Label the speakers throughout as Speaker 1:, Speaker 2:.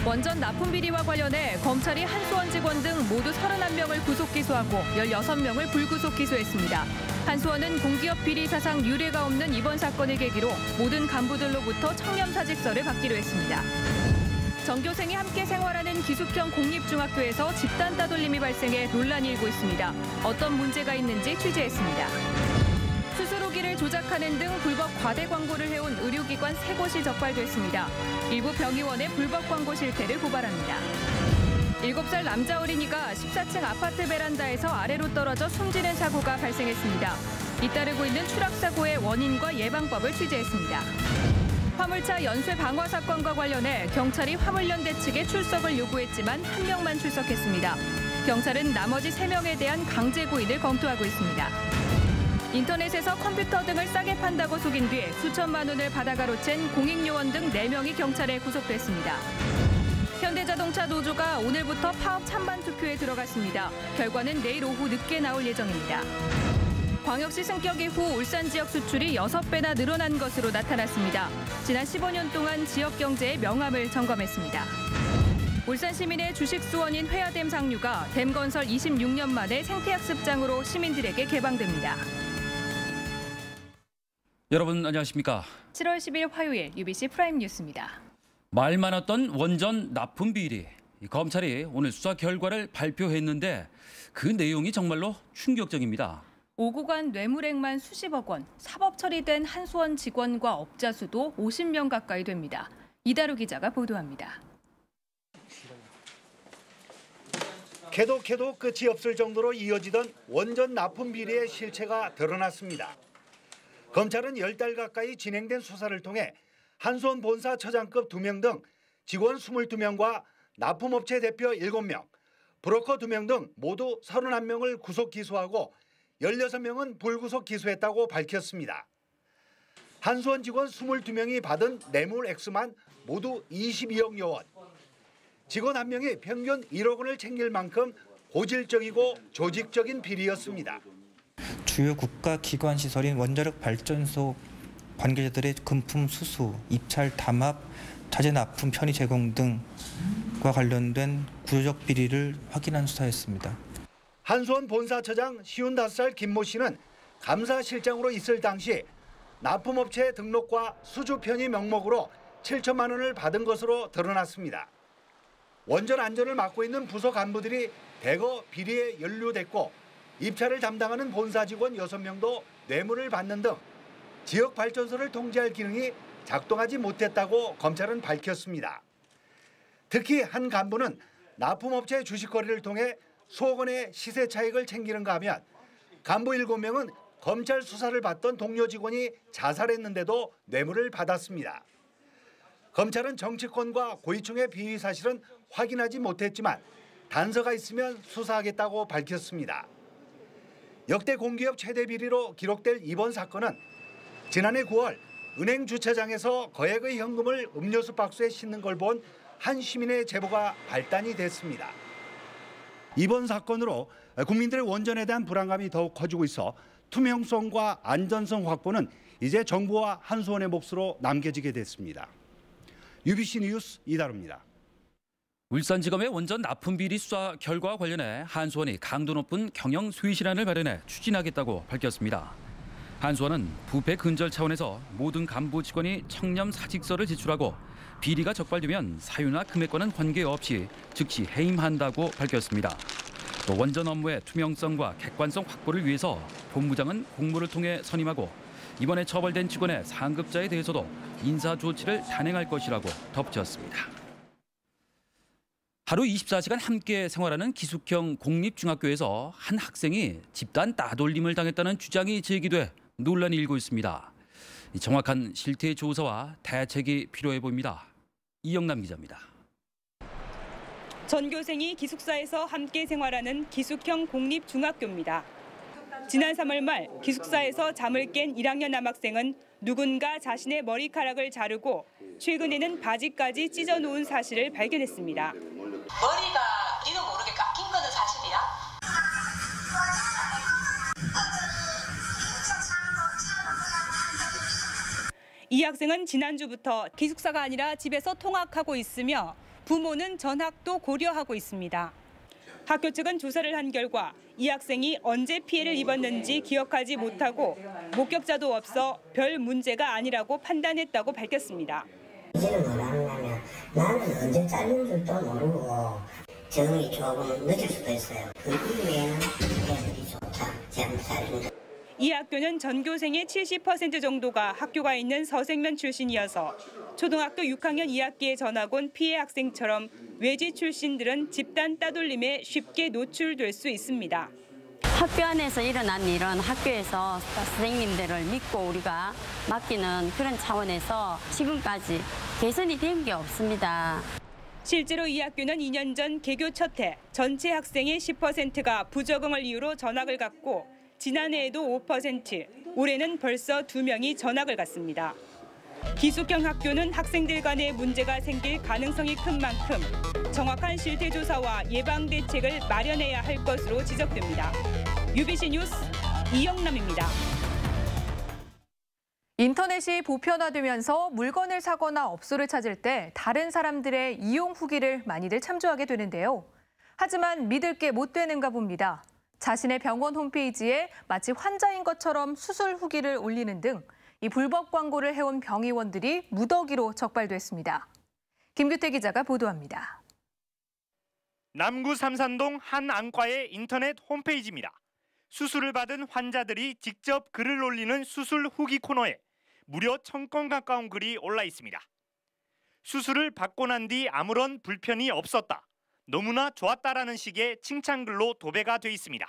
Speaker 1: 원전 납품 비리와 관련해 검찰이 한수원 직원 등 모두 31명을 구속 기소하고 16명을 불구속 기소했습니다. 한수원은 공기업 비리 사상 유례가 없는 이번 사건을 계기로 모든 간부들로부터 청렴사직서를 받기로 했습니다. 전교생이 함께 생활하는 기숙형 공립중학교에서 집단 따돌림이 발생해 논란이 일고 있습니다. 어떤 문제가 있는지 취재했습니다. 스스로기를 조작하는 등 불법 과대 광고를 해온 의료기관 3곳이 적발됐습니다. 일부 병의원의 불법 광고 실태를 고발합니다. 7살 남자 어린이가 14층 아파트 베란다에서 아래로 떨어져 숨지는 사고가 발생했습니다. 잇따르고 있는 추락사고의 원인과 예방법을 취재했습니다. 화물차 연쇄 방화 사건과 관련해 경찰이 화물연대 측에 출석을 요구했지만 1명만 출석했습니다. 경찰은 나머지 3명에 대한 강제 구인을 검토하고 있습니다. 인터넷에서 컴퓨터 등을 싸게 판다고 속인 뒤 수천만 원을 받아가 로챈 공익요원 등 4명이 경찰에 구속됐습니다. 현대자동차 노조가 오늘부터 파업 찬반 투표에 들어갔습니다. 결과는 내일 오후 늦게 나올 예정입니다. 광역시 승격 이후 울산 지역 수출이 6배나 늘어난 것으로 나타났습니다. 지난 15년 동안 지역 경제의 명암을 점검했습니다. 울산 시민의 주식 수원인 회화댐 상류가 댐건설 26년 만에 생태학습장으로 시민들에게 개방됩니다.
Speaker 2: 여러분 안녕하십니까?
Speaker 1: 7월 10일 화요일 UBC 프라임 뉴스입니다.
Speaker 2: 말 많았던 원전 납품 비리. 검찰이 오늘 수사 결과를 발표했는데 그 내용이 정말로 충격적입니다.
Speaker 1: 오고 간 뇌물액만 수십억 원, 사법 처리된 한수원 직원과 업자 수도 50명 가까이 됩니다. 이다루 기자가 보도합니다.
Speaker 3: 캐도 끝이 없을 정도로 이어지던 원전 납품 비리의 실체가 드러났습니다. 검찰은 10달 가까이 진행된 수사를 통해 한수원 본사 처장급 2명 등 직원 22명과 납품업체 대표 7명, 브로커 2명 등 모두 31명을 구속 기소하고 16명은 불구속 기소했다고 밝혔습니다. 한수원 직원 22명이 받은 뇌물 액수만 모두 22억 원. 직원 1명이 평균 1억 원을 챙길 만큼 고질적이고 조직적인 비리였습니다.
Speaker 4: 주요 국가기관 시설인 원자력 발전소 관계자들의 금품 수수, 입찰 담합, 자재 납품 편의 제공 등과 관련된 구조적 비리를 확인한 수사였습니다.
Speaker 3: 한수원 본사처장 55살 김모 씨는 감사실장으로 있을 당시 납품업체 등록과 수주 편의 명목으로 7천만 원을 받은 것으로 드러났습니다. 원전 안전을 맡고 있는 부서 간부들이 대거 비리에 연루됐고 입찰을 담당하는 본사 직원 6명도 뇌물을 받는 등 지역 발전소를 통제할 기능이 작동하지 못했다고 검찰은 밝혔습니다. 특히 한 간부는 납품업체 주식 거래를 통해 수억 원의 시세 차익을 챙기는가 하면 간부 7명은 검찰 수사를 받던 동료 직원이 자살했는데도 뇌물을 받았습니다. 검찰은 정치권과 고위층의 비리 사실은 확인하지 못했지만 단서가 있으면 수사하겠다고 밝혔습니다. 역대 공기업 최대 비리로 기록될 이번 사건은 지난해 9월 은행 주차장에서 거액의 현금을 음료수 박스에 싣는 걸 본 한 시민의 제보가 발단이 됐습니다. 이번 사건으로 국민들의 원전에 대한 불안감이 더욱 커지고 있어 투명성과 안전성 확보는 이제 정부와 한수원의 몫으로 남겨지게 됐습니다. UBC 뉴스 이다루입니다.
Speaker 2: 울산지검의 원전 납품 비리 수사 결과와 관련해 한수원이 강도 높은 경영 수위 실안을 마련해 추진하겠다고 밝혔습니다. 한수원은 부패 근절 차원에서 모든 간부 직원이 청렴 사직서를 제출하고 비리가 적발되면 사유나 금액과는 관계없이 즉시 해임한다고 밝혔습니다. 또 원전 업무의 투명성과 객관성 확보를 위해서 본부장은 공모를 통해 선임하고 이번에 처벌된 직원의 상급자에 대해서도 인사 조치를 단행할 것이라고 덧붙였습니다. 하루 24시간 함께 생활하는 기숙형 공립중학교에서 한 학생이 집단 따돌림을 당했다는 주장이 제기돼 논란이 일고 있습니다. 정확한 실태 조사와 대책이 필요해 보입니다. 이영남 기자입니다.
Speaker 5: 전교생이 기숙사에서 함께 생활하는 기숙형 공립중학교입니다. 지난 3월 말 기숙사에서 잠을 깬 1학년 남학생은 누군가 자신의 머리카락을 자르고 최근에는 바지까지 찢어놓은 사실을 발견했습니다.
Speaker 6: 머리가 니도 모르게 깎인 거는 사실이야?
Speaker 5: 이 학생은 지난주부터 기숙사가 아니라 집에서 통학하고 있으며 부모는 전학도 고려하고 있습니다. 학교 측은 조사를 한 결과 이 학생이 언제 피해를 입었는지 기억하지 못하고 목격자도 없어 별 문제가 아니라고 판단했다고 밝혔습니다.
Speaker 7: 이제는 뭐라 하냐면 나는 언제 잘린 줄도 모르고 적응이 조금 늦을 수도 있어요. 그 이후에는 애들이 좋다. 제가 잘린
Speaker 5: 이 학교는 전교생의 70% 정도가 학교가 있는 서생면 출신이어서 초등학교 6학년 2학기에 전학 온 피해 학생처럼 외지 출신들은 집단 따돌림에 쉽게 노출될 수 있습니다.
Speaker 8: 학교 안에서 일어난 일은 학교에서 선생님들을 믿고 우리가 맡기는 그런 차원에서 지금까지 개선이 된 게 없습니다.
Speaker 5: 실제로 이 학교는 2년 전 개교 첫 해 전체 학생의 10%가 부적응을 이유로 전학을 갔고 지난해에도 5%, 올해는 벌써 2명이 전학을 갔습니다. 기숙형 학교는 학생들 간에 문제가 생길 가능성이 큰 만큼 정확한 실태 조사와 예방 대책을 마련해야 할 것으로 지적됩니다. UBC 뉴스 이영남입니다.
Speaker 1: 인터넷이 보편화되면서 물건을 사거나 업소를 찾을 때 다른 사람들의 이용 후기를 많이들 참조하게 되는데요. 하지만 믿을 게 못 되는가 봅니다. 자신의 병원 홈페이지에 마치 환자인 것처럼 수술 후기를 올리는 등 이 불법 광고를 해온 병의원들이 무더기로 적발됐습니다. 김규태 기자가 보도합니다.
Speaker 9: 남구 삼산동 한 안과의 인터넷 홈페이지입니다. 수술을 받은 환자들이 직접 글을 올리는 수술 후기 코너에 무려 1000건 가까운 글이 올라 있습니다. 수술을 받고 난 뒤 아무런 불편이 없었다. 너무나 좋았다라는 식의 칭찬글로 도배가 돼 있습니다.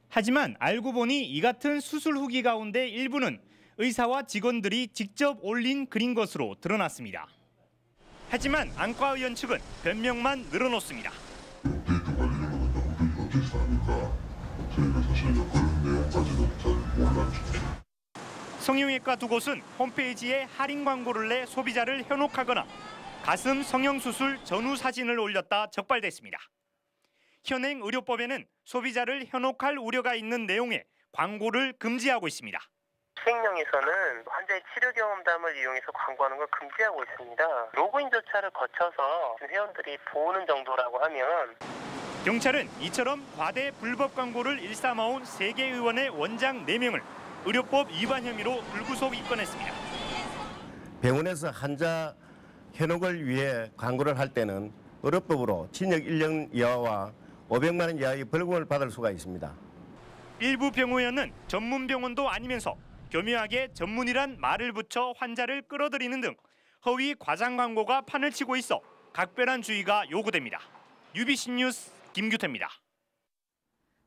Speaker 9: 하지만 알고 보니 이 같은 수술 후기 가운데 일부는 의사와 직원들이 직접 올린 글인 것으로 드러났습니다. 하지만 안과의원 측은 변명만 늘어놓습니다.
Speaker 10: 데이터 관리는 그냥 우리 어디서 합니까? 저희가 사실 그런 내용까지는 잘 몰랐죠.
Speaker 9: 성형외과 두 곳은 홈페이지에 할인 광고를 내 소비자를 현혹하거나 가슴 성형수술 전후 사진을 올렸다 적발됐습니다. 현행 의료법에는 소비자를 현혹할 우려가 있는 내용의 광고를 금지하고 있습니다.
Speaker 11: 수행령에서는 환자의 치료 경험담을 이용해서 광고하는 걸 금지하고 있습니다. 로그인 절차를 거쳐서 회원들이 보는 정도라고 하면
Speaker 9: 경찰은 이처럼 과대 불법 광고를 일삼아온 3개 의원의 원장 4명을 의료법 위반 혐의로 불구속 입건했습니다.
Speaker 12: 병원에서 환자 현혹을 위해 광고를 할 때는 의료법으로 징역 1년 이하와 500만 원 이하의 벌금을 받을 수가 있습니다.
Speaker 9: 일부 병의원은 전문 병원도 아니면서 교묘하게 전문이란 말을 붙여 환자를 끌어들이는 등 허위 과장 광고가 판을 치고 있어 각별한 주의가 요구됩니다. UBC 뉴스 김규태입니다.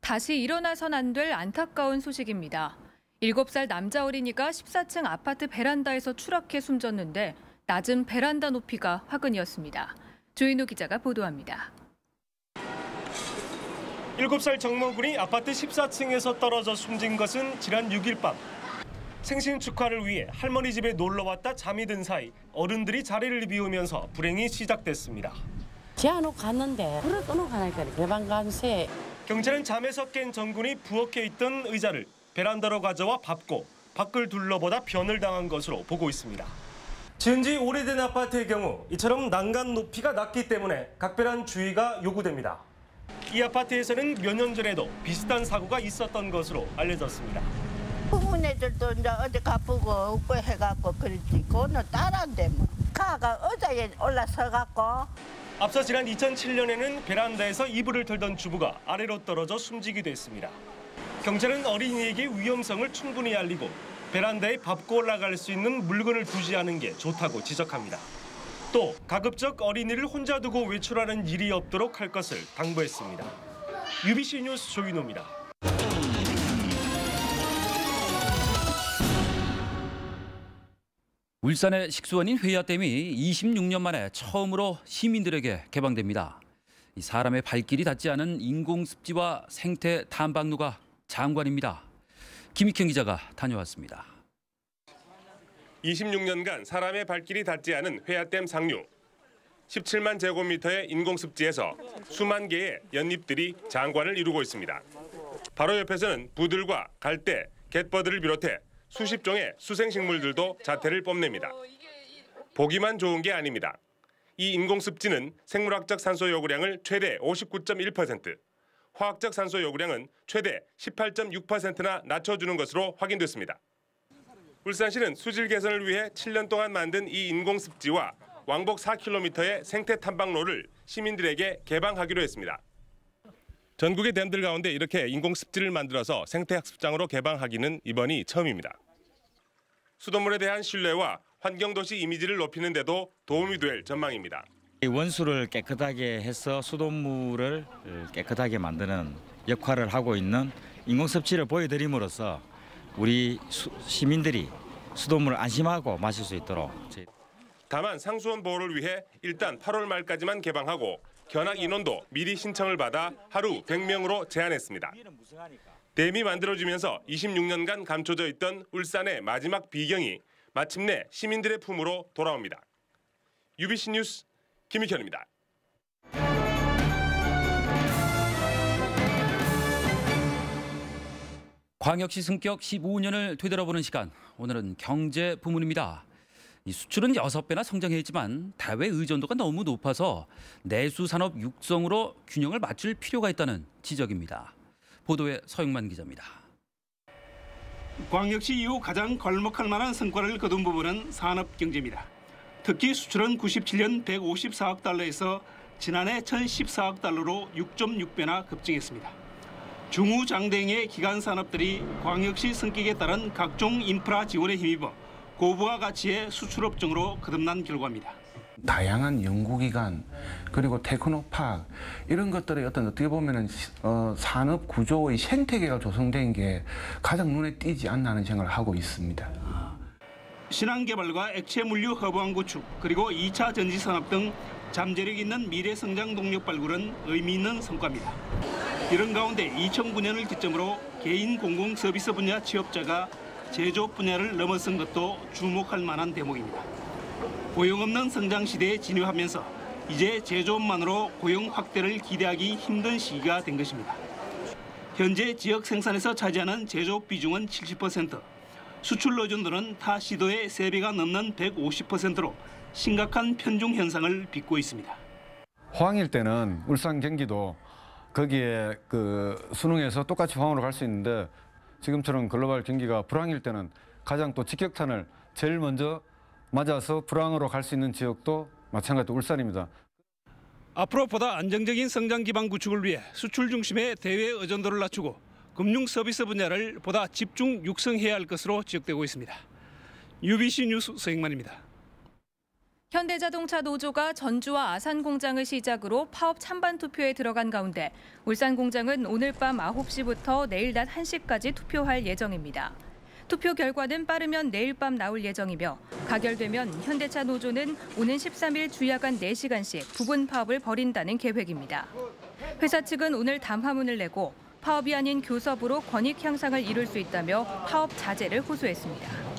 Speaker 1: 다시 일어나선 안 될 안타까운 소식입니다. 7살 남자 어린이가 14층 아파트 베란다에서 추락해 숨졌는데 낮은 베란다 높이가 화근이었습니다. 조인호 기자가 보도합니다.
Speaker 13: 7살 정모군이 아파트 14층에서 떨어져 숨진 것은 지난 6일 밤. 생신 축하를 위해 할머니 집에 놀러 왔다 잠이 든 사이 어른들이 자리를 비우면서 불행이 시작됐습니다.
Speaker 14: 제안놓고 갔는데 불을 꺼놓고 가니까 개방간세.
Speaker 13: 경찰은 잠에서 깬 정군이 부엌에 있던 의자를 베란다로 가져와 밟고 밖을 둘러보다 변을 당한 것으로 보고 있습니다. 지은 지 오래된 아파트의 경우 이처럼 난간 높이가 낮기 때문에 각별한 주의가 요구됩니다. 이 아파트에서는 몇 년 전에도 비슷한 사고가 있었던 것으로 알려졌습니다.
Speaker 15: 부모네들도 이제 어디 가쁘고 없고 해갖고 그랬지. 그거는 딸한테 뭐. 가가 의자에 올라서갖고.
Speaker 13: 앞서 지난 2007년에는 베란다에서 이불을 털던 주부가 아래로 떨어져 숨지기도 했습니다. 경찰은 어린이에게 위험성을 충분히 알리고 베란다에 밟고 올라갈 수 있는 물건을 두지 않은 게 좋다고 지적합니다. 또 가급적 어린이를 혼자 두고 외출하는 일이 없도록 할 것을 당부했습니다. UBC 뉴스 조인호입니다.
Speaker 2: 울산의 식수원인 회야댐이 26년 만에 처음으로 시민들에게 개방됩니다. 사람의 발길이 닿지 않은 인공습지와 생태 탐방로가 장관입니다. 김익현 기자가 다녀왔습니다.
Speaker 16: 26년간 사람의 발길이 닿지 않은 회야댐 상류. 17만 제곱미터의 인공습지에서 수만 개의 연잎들이 장관을 이루고 있습니다. 바로 옆에서는 부들과 갈대, 갯버들을 비롯해 수십 종의 수생식물들도 자태를 뽐냅니다. 보기만 좋은 게 아닙니다. 이 인공습지는 생물학적 산소 요구량을 최대 59.1%, 화학적 산소 요구량은 최대 18.6%나 낮춰주는 것으로 확인됐습니다. 울산시는 수질 개선을 위해 7년 동안 만든 이 인공습지와 왕복 4km의 생태 탐방로를 시민들에게 개방하기로 했습니다. 전국의 댐들 가운데 이렇게 인공습지를 만들어서 생태학습장으로 개방하기는 이번이 처음입니다. 수돗물에 대한 신뢰와 환경도시 이미지를 높이는 데도 도움이 될 전망입니다.
Speaker 17: 원수를 깨끗하게 해서 수돗물을 깨끗하게 만드는 역할을 하고 있는 인공습지를 보여드림으로써 우리 시민들이 수돗물을 안심하고 마실 수 있도록.
Speaker 16: 다만 상수원 보호를 위해 일단 8월 말까지만 개방하고 견학 인원도 미리 신청을 받아 하루 100명으로 제한했습니다. 댐이 만들어지면서 26년간 감춰져 있던 울산의 마지막 비경이 마침내 시민들의 품으로 돌아옵니다. UBC 뉴스 김익현입니다.
Speaker 2: 광역시 승격 15년을 되돌아보는 시간. 오늘은 경제 부문입니다. 이 수출은 6배나 성장했지만 대외 의존도가 너무 높아서 내수 산업 육성으로 균형을 맞출 필요가 있다는 지적입니다. 보도에 서영만 기자입니다.
Speaker 18: 광역시 이후 가장 걸먹할 만한 성과를 거둔 부분은 산업 경제입니다. 특히 수출은 97년 154억 달러에서 지난해 1014억 달러로 6.6배나 급증했습니다. 중후장대형의 기간 산업들이 광역시 성격에 따른 각종 인프라 지원에 힘입어 고부가 가치의 수출업종으로 거듭난 결과입니다.
Speaker 19: 다양한 연구기관 그리고 테크노파크 이런 것들의 어떻게 보면은 산업 구조의 생태계가 조성된 게 가장 눈에 띄지 않나 하는 생각을 하고 있습니다.
Speaker 18: 신한개발과 액체물류 허브항 구축 그리고 2차 전지산업 등 잠재력 있는 미래 성장 동력 발굴은 의미 있는 성과입니다. 이런 가운데 2009년을 기점으로 개인 공공 서비스 분야 취업자가 제조업 분야를 넘어선 것도 주목할 만한 대목입니다. 고용 없는 성장 시대에 진입하면서 이제 제조업만으로 고용 확대를 기대하기 힘든 시기가 된 것입니다. 현재 지역 생산에서 차지하는 제조업 비중은 70%, 수출 의존도는 타 시도의 3배가 넘는 150%로 심각한 편중 현상을 빚고 있습니다.
Speaker 20: 호황일 때는 울산 경기도 거기에 수능에서 똑같이 호황으로 갈 수 있는데 지금처럼 글로벌 경기가 불황일 때는 가장 또 직격탄을 제일 먼저 맞아서 불황으로 갈 수 있는 지역도 마찬가지로 울산입니다.
Speaker 18: 앞으로 보다 안정적인 성장 기반 구축을 위해 수출 중심의 대외 의존도를 낮추고 금융 서비스 분야를 보다 집중 육성해야 할 것으로 지적되고 있습니다. UBC 뉴스 서영만입니다.
Speaker 1: 현대자동차 노조가 전주와 아산 공장을 시작으로 파업 찬반 투표에 들어간 가운데 울산 공장은 오늘 밤 9시부터 내일 낮 1시까지 투표할 예정입니다. 투표 결과는 빠르면 내일 밤 나올 예정이며 가결되면 현대차 노조는 오는 13일 주야간 4시간씩 부분 파업을 벌인다는 계획입니다. 회사 측은 오늘 담화문을 내고 파업이 아닌 교섭으로 권익 향상을 이룰 수 있다며 파업 자제를 호소했습니다.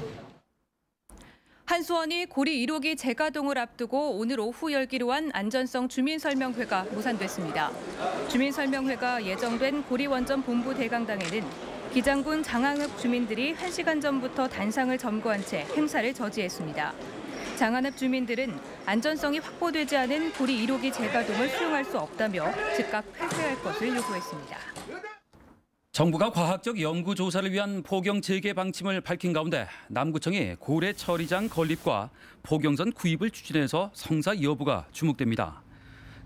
Speaker 1: 한수원이 고리 1호기 재가동을 앞두고 오늘 오후 열기로 한 안전성 주민설명회가 무산됐습니다. 주민설명회가 예정된 고리 원전 본부 대강당에는 기장군 장항읍 주민들이 1시간 전부터 단상을 점거한 채 행사를 저지했습니다. 장항읍 주민들은 안전성이 확보되지 않은 고리 1호기 재가동을 수용할 수 없다며 즉각 폐쇄할 것을 요구했습니다.
Speaker 2: 정부가 과학적 연구 조사를 위한 포경 재개 방침을 밝힌 가운데 남구청이 고래 처리장 건립과 포경선 구입을 추진해서 성사 여부가 주목됩니다.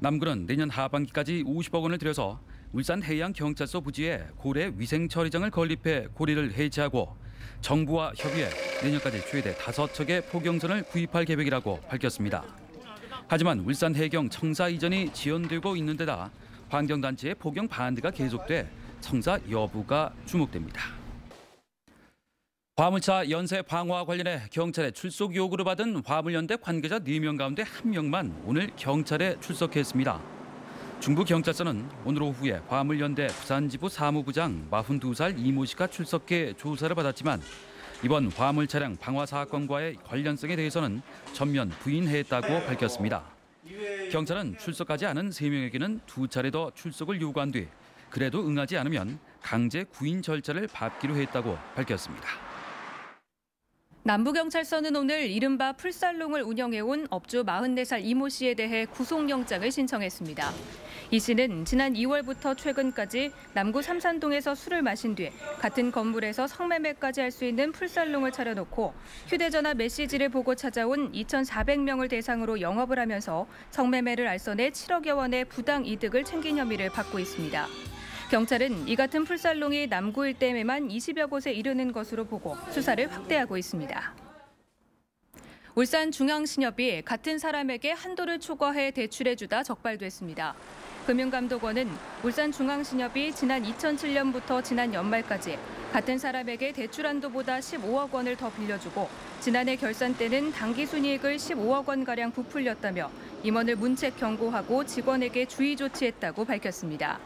Speaker 2: 남구는 내년 하반기까지 50억 원을 들여서 울산해양경찰서 부지에 고래 위생 처리장을 건립해 고래를 해체하고 정부와 협의해 내년까지 최대 5척의 포경선을 구입할 계획이라고 밝혔습니다. 하지만 울산해경 청사 이전이 지연되고 있는 데다 환경단체의 포경 반대가 계속돼 성사 여부가 주목됩니다. 화물차 연쇄 방화 관련해 경찰의 출석 요구를 받은 화물연대 관계자 4명 가운데 1명만 오늘 경찰에 출석했습니다. 중부경찰서는 오늘 오후에 화물연대 부산지부 사무부장 42살 이모 씨가 출석해 조사를 받았지만 이번 화물 차량 방화 사건과의 관련성에 대해서는 전면 부인했다고 밝혔습니다. 경찰은 출석하지 않은 3명에게는 2차례 더 출석을 요구한 뒤 그래도 응하지 않으면 강제 구인 절차를 밟기로 했다고 밝혔습니다.
Speaker 1: 남부경찰서는 오늘 이른바 풀살롱을 운영해온 업주 44살 이모 씨에 대해 구속영장을 신청했습니다. 이 씨는 지난 2월부터 최근까지 남구 삼산동에서 술을 마신 뒤 같은 건물에서 성매매까지 할 수 있는 풀살롱을 차려놓고 휴대전화 메시지를 보고 찾아온 2,400명을 대상으로 영업을 하면서 성매매를 알선해 7억여 원의 부당 이득을 챙긴 혐의를 받고 있습니다. 경찰은 이 같은 풀살롱이 남구 일대에만 20여 곳에 이르는 것으로 보고 수사를 확대하고 있습니다. 울산중앙신협이 같은 사람에게 한도를 초과해 대출해주다 적발됐습니다. 금융감독원은 울산중앙신협이 지난 2007년부터 지난 연말까지 같은 사람에게 대출 한도보다 15억 원을 더 빌려주고 지난해 결산 때는 당기순이익을 15억 원가량 부풀렸다며 임원을 문책 경고하고 직원에게 주의 조치했다고 밝혔습니다.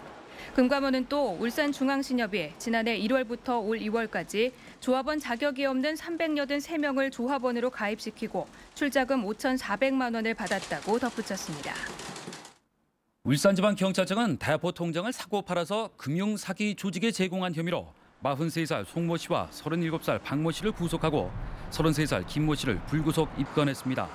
Speaker 1: 금감원은 또 울산중앙신협이 지난해 1월부터 올 2월까지 조합원 자격이 없는 383명을 조합원으로 가입시키고 출자금 5,400만 원을 받았다고 덧붙였습니다.
Speaker 2: 울산지방경찰청은 대포 통장을 사고 팔아서 금융사기 조직에 제공한 혐의로 43살 송모 씨와 37살 박모 씨를 구속하고 33살 김모 씨를 불구속 입건했습니다.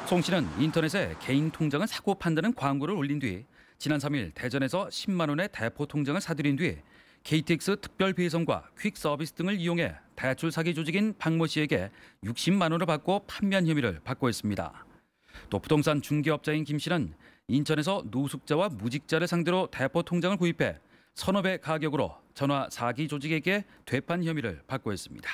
Speaker 2: 송 씨는 인터넷에 개인 통장을 사고 판다는 광고를 올린 뒤 지난 3일 대전에서 10만 원의 대포 통장을 사들인 뒤 KTX 특별 배송과 퀵 서비스 등을 이용해 대출 사기 조직인 박모 씨에게 60만 원을 받고 판매한 혐의를 받고 있습니다. 또 부동산 중개업자인 김 씨는 인천에서 노숙자와 무직자를 상대로 대포 통장을 구입해 서너 배 가격으로 전화 사기 조직에게 되판 혐의를 받고 있습니다.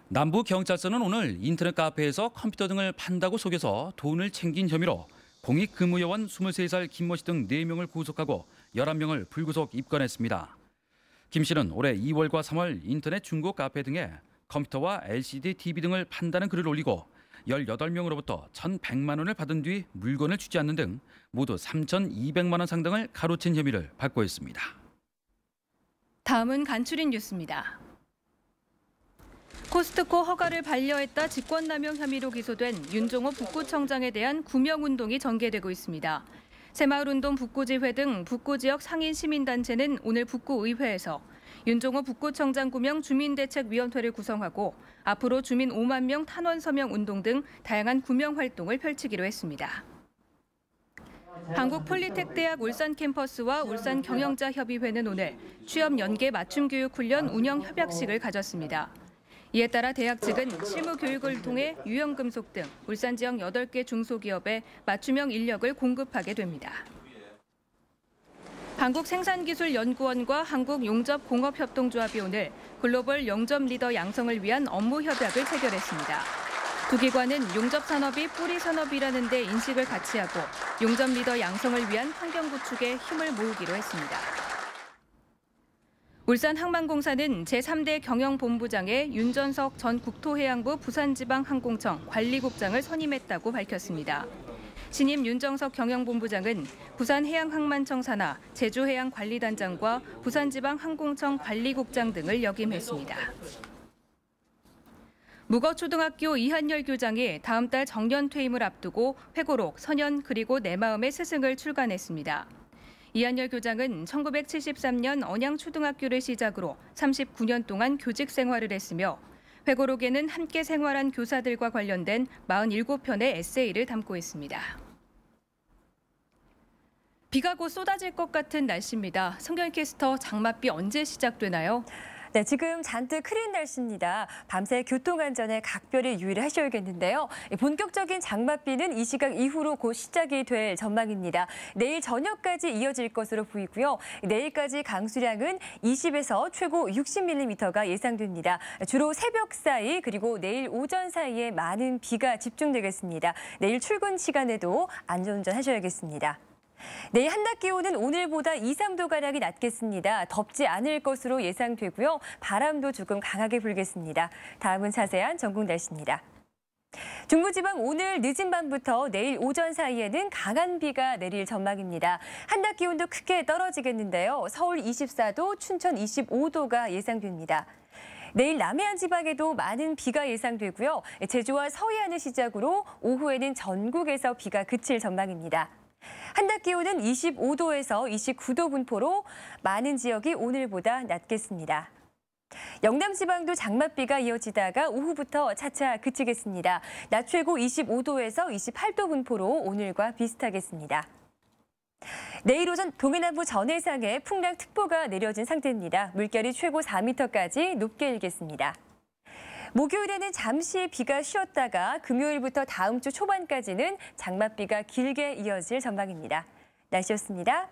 Speaker 2: 남부경찰서는 오늘 인터넷 카페에서 컴퓨터 등을 판다고 속여서 돈을 챙긴 혐의로 공익근무요원 23살 김모 씨 등 4명을 구속하고 11명을 불구속 입건했습니다. 김 씨는 올해 2월과 3월 인터넷 중고 카페 등에 컴퓨터와 LCD TV 등을 판다는 글을 올리고 18명으로부터 1,100만 원을 받은 뒤 물건을 주지 않는 등 모두 3,200만 원 상당을 가로챈 혐의를 받고 있습니다.
Speaker 1: 다음은 간추린 뉴스입니다. 코스트코 허가를 반려했다 직권남용 혐의로 기소된 윤종호 북구청장에 대한 구명운동이 전개되고 있습니다. 새마을운동 북구지회 등 북구지역 상인 시민단체는 오늘 북구의회에서 윤종호 북구청장 구명 주민대책위원회를 구성하고 앞으로 주민 5만 명 탄원 서명 운동 등 다양한 구명 활동을 펼치기로 했습니다. 한국폴리텍대학 울산 캠퍼스와 울산경영자협의회는 오늘 취업 연계 맞춤교육훈련 운영 협약식을 가졌습니다. 이에 따라 대학 측은 실무 교육을 통해 유형금속 등 울산 지역 8개 중소기업에 맞춤형 인력을 공급하게 됩니다. 한국생산기술연구원과 한국용접공업협동조합이 오늘 글로벌 용접 리더 양성을 위한 업무 협약을 체결했습니다. 두 기관은 용접 산업이 뿌리 산업이라는 데 인식을 같이 하고 용접 리더 양성을 위한 환경 구축에 힘을 모으기로 했습니다. 울산항만공사는 제3대 경영본부장에 윤전석 전 국토해양부 부산지방항공청 관리국장을 선임했다고 밝혔습니다. 신임 윤정석 경영본부장은 부산해양항만청 산하 제주해양관리단장과 부산지방항공청 관리국장 등을 역임했습니다. 무거초등학교 이한열 교장이 다음 달 정년 퇴임을 앞두고 회고록, 선연 그리고 내 마음의 스승을 출간했습니다. 이한열 교장은 1973년 언양초등학교를 시작으로 39년 동안 교직 생활을 했으며 회고록에는 함께 생활한 교사들과 관련된 47편의 에세이를 담고 있습니다. 비가 곧 쏟아질 것 같은 날씨입니다. 성경 캐스터, 장맛비 언제 시작되나요?
Speaker 21: 네, 지금 잔뜩 흐린 날씨입니다. 밤새 교통안전에 각별히 유의하셔야겠는데요. 본격적인 장맛비는 이 시각 이후로 곧 시작이 될 전망입니다. 내일 저녁까지 이어질 것으로 보이고요. 내일까지 강수량은 20에서 최고 60mm가 예상됩니다. 주로 새벽 사이 그리고 내일 오전 사이에 많은 비가 집중되겠습니다. 내일 출근 시간에도 안전운전 하셔야겠습니다. 내일 한낮 기온은 오늘보다 2, 3도가량이 낮겠습니다. 덥지 않을 것으로 예상되고요. 바람도 조금 강하게 불겠습니다. 다음은 자세한 전국 날씨입니다. 중부지방 오늘 늦은 밤부터 내일 오전 사이에는 강한 비가 내릴 전망입니다. 한낮 기온도 크게 떨어지겠는데요. 서울 24도, 춘천 25도가 예상됩니다. 내일 남해안 지방에도 많은 비가 예상되고요. 제주와 서해안을 시작으로 오후에는 전국에서 비가 그칠 전망입니다. 한낮 기온은 25도에서 29도 분포로 많은 지역이 오늘보다 낮겠습니다. 영남 지방도 장맛비가 이어지다가 오후부터 차차 그치겠습니다. 낮 최고 25도에서 28도 분포로 오늘과 비슷하겠습니다. 내일 오전 동해남부 전해상에 풍랑특보가 내려진 상태입니다. 물결이 최고 4m까지 높게 일겠습니다. 목요일에는 잠시 비가 쉬었다가 금요일부터 다음 주 초반까지는 장맛비가 길게 이어질 전망입니다. 날씨였습니다.